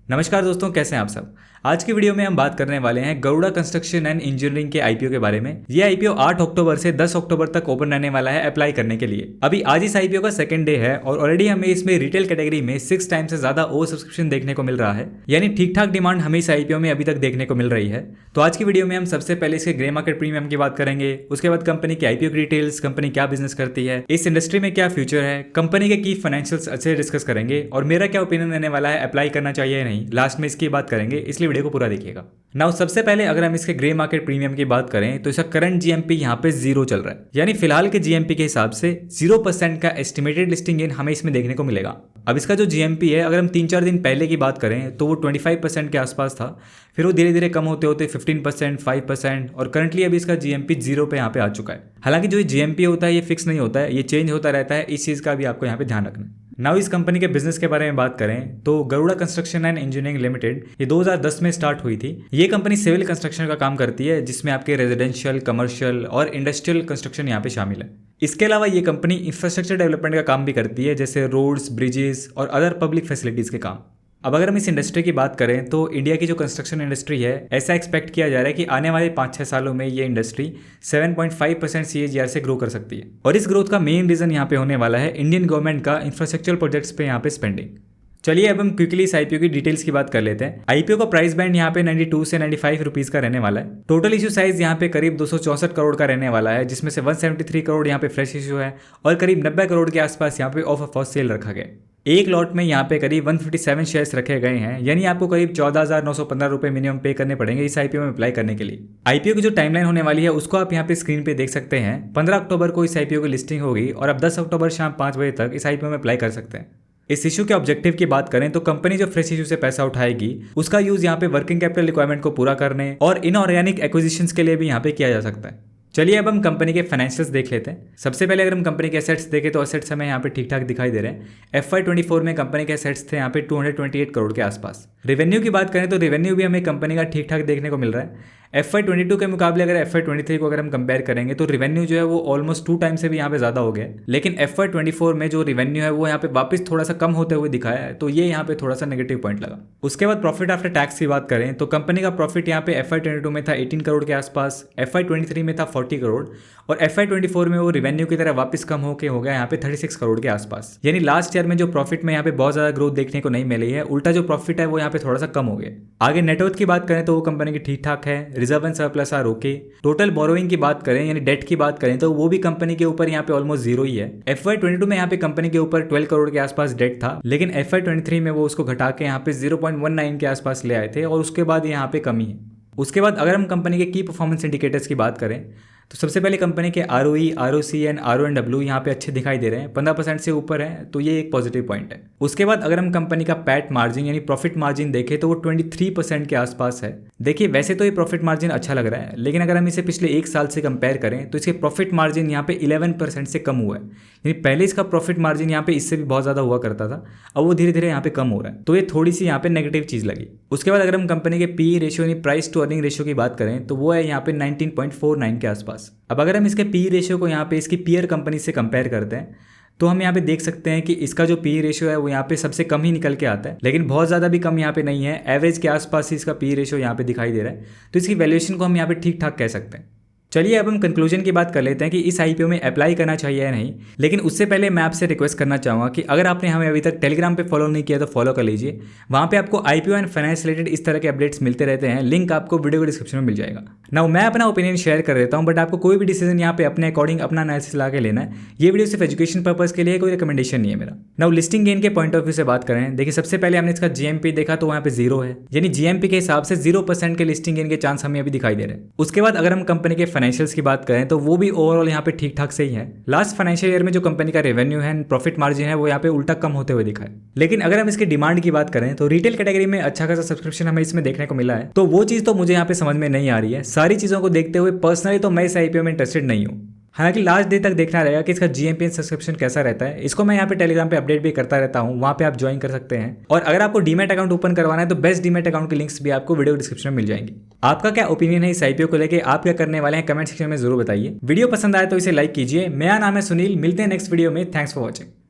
नमस्कार दोस्तों, कैसे हैं आप सब। आज की वीडियो में हम बात करने वाले हैं गरुड़ा कंस्ट्रक्शन एंड इंजीनियरिंग के आईपीओ के बारे में। ये आईपीओ 8 अक्टूबर से 10 अक्टूबर तक ओपन रहने वाला है अप्लाई करने के लिए। अभी आज इस आईपीओ का सेकंड डे है और ऑलरेडी हमें इसमें रिटेल कैटेगरी में 6 टाइम से ज्यादा ओवर सब्सक्रिप्शन देखने को मिल रहा है, यानी ठीक ठाक डिमांड हमें इस आईपीओ में अभी तक देखने को मिल रही है। तो आज की वीडियो में हम सबसे पहले इसके ग्रे मार्केट प्रीमियम की बात करेंगे, उसके बाद कंपनी की आईपीओ की डिटेल्स, कंपनी क्या बिजनेस करती है, इस इंडस्ट्री में क्या फ्यूचर है, कंपनी के की फाइनेंशियल्स अच्छे डिस्कस करेंगे और मेरा क्या ओपिनियन रहने वाला है अप्लाई करना चाहिए या नहीं, लास्ट में इसकी बात करेंगे, इसलिए वीडियो को पूरा देखिएगा। नाउ सबसे पहले अगर हम इसके ग्रे मार्केट प्रीमियम की बात करें तो इसका करंट जीएमपी यहाँ पे 0 चल रहा है, यानी फिलहाल के जीएमपी के हिसाब से 0% का एस्टिमेटेड लिस्टिंग गेन हमें इसमें देखने को मिलेगा। अब इसका जो जीएमपी है, अगर हम 3-4 दिन पहले की बात करें तो वो 25% के आसपास था, फिर वो धीरे धीरे कम होते होते 15%, 5% और करंटली अभी इसका जीएमपी 0 पे यहाँ पे आ चुका है। हालांकि जो जीएमपी होता है ये फिक्स नहीं होता है, ये चेंज होता रहता है, इस चीज़ का भी आपको यहाँ पे ध्यान रखना है। नाउ इस कंपनी के बिजनेस के बारे में बात करें तो Garuda construction and engineering limited ये 2010 में स्टार्ट हुई थी। ये कंपनी सिविल कंस्ट्रक्शन का काम करती है, जिसमें आपके रेजिडेंशियल, कमर्शियल और इंडस्ट्रियल कंस्ट्रक्शन यहाँ पे शामिल है। इसके अलावा ये कंपनी इंफ्रास्ट्रक्चर डेवलपमेंट का काम भी करती है, जैसे रोड्स, ब्रिजेस और अदर पब्लिक फैसिलिटीज के काम। अब अगर हम इस इंडस्ट्री की बात करें तो इंडिया की जो कंस्ट्रक्शन इंडस्ट्री है, ऐसा एक्सपेक्ट किया जा रहा है कि आने वाले 5-6 सालों में ये इंडस्ट्री 7.5% CAGR से ग्रो कर सकती है। और इस ग्रोथ का मेन रीजन यहाँ पे होने वाला है इंडियन गवर्नमेंट का इंफ्रास्ट्रक्चर प्रोजेक्ट्स पे यहाँ पे स्पेंडिंग। चलिए अब हम क्विकली इस आईपीओ की डिटेल्स की बात कर लेते हैं। आईपीओ का प्राइस बैंड यहाँ पे 92 से 95 रुपीज का रहने वाला है। टोटल इशू साइज यहाँ पे करीब 264 करोड़ का रहने वाला है, जिसमें से 173 करोड़ यहाँ पे फ्रेश इशू है और करीब 90 करोड़ के आसपास यहाँ पे ऑफ ऑफ सेल रखा गया। एक लॉट में यहाँ पे करीब 157 शेयर्स रखे गए हैं, यानी आपको करीब 14,915 रुपए मिनिमम पे करने पड़ेंगे इस आईपीओ में अप्लाई करने के लिए। आईपीओ की जो टाइमलाइन होने वाली है उसको आप यहाँ पे स्क्रीन पे देख सकते हैं। 15 अक्टूबर को इस आईपीओ की लिस्टिंग होगी और अब 10 अक्टूबर शाम 5 बजे तक इस आईपीओ में अप्लाई कर सकते हैं। इस इशू के ऑब्जेक्टिव की बात करें तो कंपनी जो फ्रेश इशू से पैसा उठाएगी उसका यूज यहाँ पे वर्किंग कैपिटल रिक्वायरमेंट को पूरा करने और इनऑर्गेनिक एक्विजिशंस के लिए भी यहाँ पे किया जा सकता है। चलिए अब हम कंपनी के फाइनेंशियल्स देख लेते हैं। सबसे पहले अगर हम कंपनी के एसेट्स देखें तो एसेट्स हमें यहाँ पे ठीक ठाक दिखाई दे रहे हैं। FY24 में कंपनी के एसेट्स थे यहाँ पे 228 करोड़ के आसपास। रेवेन्यू की बात करें तो रेवेन्यू भी हमें कंपनी का ठीक ठाक देखने को मिल रहा है। FY22 के मुकाबले अगर FY23 को अगर हम कंपेयर करेंगे तो रेवेन्यू जो है वो ऑलमोस्ट 2 टाइम से भी यहाँ पे ज़्यादा हो गया है। लेकिन FY24 में जो रेवेन्यू है वो यहाँ पे वापस थोड़ा सा कम होते हुए दिखाया है, तो ये यहाँ पे थोड़ा सा नेगेटिव पॉइंट लगा। उसके बाद प्रॉफिट आफ्टर टैक्स की बात करें तो कंपनी का प्रॉफिट यहाँ पे FY22 में था 18 करोड़ के आसपास, FY23 में था 40 करोड़ और FY24 में वो रेवेन्यू की तरह वापस कम होके हो गया यहाँ पे 36 करोड़ के आसपास। यानी लास्ट ईयर में जो प्रॉफिट में यहाँ पे बहुत ज्यादा ग्रोथ देखने को नहीं मिली है, उल्टा जो प्रॉफिट है वो यहाँ पे थोड़ा सा कम हो गया। आगे नेटवर्थ की बात करें तो वो कंपनी की ठीक ठाक है, reserve and surplus are okay. Total borrowing की बात करें यानी डेट की बात करें तो वो भी कंपनी के ऊपर यहाँ पे ऑलमोस्ट 0 ही है। FY22 में यहाँ पे कंपनी के ऊपर 12 करोड़ के आसपास डेट था, लेकिन FY23 में वो उसको घटा के यहाँ पे 0.19 के आसपास ले आए थे और उसके बाद यहाँ पे कमी है। उसके बाद अगर हम कंपनी के की परफॉर्मेंस इंडिकेटर्स की बात करें तो सबसे पहले कंपनी के ROE, ROC एंड RONW यहाँ पे अच्छे दिखाई दे रहे हैं, 15% से ऊपर है, तो ये एक पॉजिटिव पॉइंट है। उसके बाद अगर हम कंपनी का पैट मार्जिन यानी प्रॉफिट मार्जिन देखें तो वो 23% के आसपास है। देखिए वैसे तो ये प्रॉफिट मार्जिन अच्छा लग रहा है, लेकिन अगर हम इसे पिछले 1 साल से कंपेयर करें तो इसके प्रॉफिट मार्जिन यहाँ पे 11% से कम हुआ है। यानी पहले इसका प्रॉफिट मार्जिन यहाँ पे इससे भी बहुत ज़्यादा हुआ करता था, अब वो धीरे धीरे यहाँ पे कम हो रहा है, तो ये थोड़ी सी यहाँ पे नेगेटिव चीज़ लगी। उसके बाद अगर हम कंपनी के PE रेशियो यानी प्राइस टू अर्निंग रेशियो की बात करें तो वो है यहाँ पे 19.49 के आसपास। अब अगर हम इसके PE रेशियो को यहाँ पे इसकी पीयर कंपनी से कंपेयर करते हैं तो हम यहाँ पे देख सकते हैं कि इसका जो PE रेशियो है वो यहाँ पे सबसे कम ही निकल के आता है, लेकिन बहुत ज़्यादा भी कम यहाँ पे नहीं है, एवरेज के आसपास ही इसका PE रेशियो यहाँ पे दिखाई दे रहा है, तो इसकी वैल्यूएशन को हम यहाँ पे ठीक ठाक कह सकते हैं। चलिए अब हम कंक्लूजन की बात कर लेते हैं कि इस आईपीओ में अप्लाई करना चाहिए या नहीं। लेकिन उससे पहले मैं आपसे रिक्वेस्ट करना चाहूँगा कि अगर आपने हमें अभी तक टेलीग्राम पे फॉलो नहीं किया तो फॉलो कर लीजिए। वहाँ पे आपको आईपीओ एंड फाइनेंस रिलेटेड इस तरह के अपडेट्स मिलते रहते हैं, लिंक आपको वीडियो के डिस्क्रिप्शन में मिल जाएगा। नाउ मैं अपना ओपिनियन शेयर कर देता हूँ, बट आपको कोई भी डिसीजन यहाँ पे अपने अकॉर्डिंग अपना एनालिसिस ला के लेना है। ये वीडियो सिर्फ एजुकेशन पर्पज के लिए, कोई रिकमेंडेशन नहीं है मेरा। नाउ लिस्टिंग गेन के पॉइंट ऑफ व्यू से बात करें, देखिए सबसे पहले हमने इसका जीएमपी देखा तो वहाँ पे 0 है, यानी जीएमपी के हिसाब से 0% के लिस्टिंग गेन के चांस हमें अभी दिखाई दे रहे हैं। उसके बाद अगर हम कंपनी के फाइनेंशियल्स की बात करें तो वो भी ओवरऑल यहाँ पे ठीक ठाक से ही है। लास्ट फाइनेंशियल ईयर में जो कंपनी का रेवेन्यू है, प्रॉफिट मार्जिन है, वो यहाँ पे उल्टा कम होते हुए दिखा है। लेकिन अगर हम इसकी डिमांड की बात करें तो रिटेल कैटेगरी में अच्छा खासा सब्सक्रिप्शन हमें इसमें देखने को मिला है, तो वो चीज तो मुझे यहाँ पे समझ में नहीं आ रही है। सारी चीजों को देखते हुए पर्सनली तो मैं इस आईपीओ में इंटरेस्टेड नहीं हूँ। हालांकि लास्ट डे तक देखना रहेगा कि इसका जीएमपी सब्सक्रिप्शन कैसा रहता है। इसको मैं यहाँ पे टेलीग्राम पे अपडेट भी करता रहता हूँ, वहाँ पे आप ज्वाइन कर सकते हैं। और अगर आपको डीमैट अकाउंट ओपन करवाना है तो बेस्ट डीमैट अकाउंट की लिंक्स भी आपको वीडियो डिस्क्रिप्शन में मिल जाएंगी। आपका क्या ओपिनियन है इस आईपीओ को लेकर, आप क्या करने वाले हैं, कमेंट सेक्शन में जरूर बताइए। वीडियो पसंद आए तो इसे लाइक कीजिए। मेरा नाम है सुनील, मिलते हैं नेक्स्ट वीडियो में। Thanks for watching.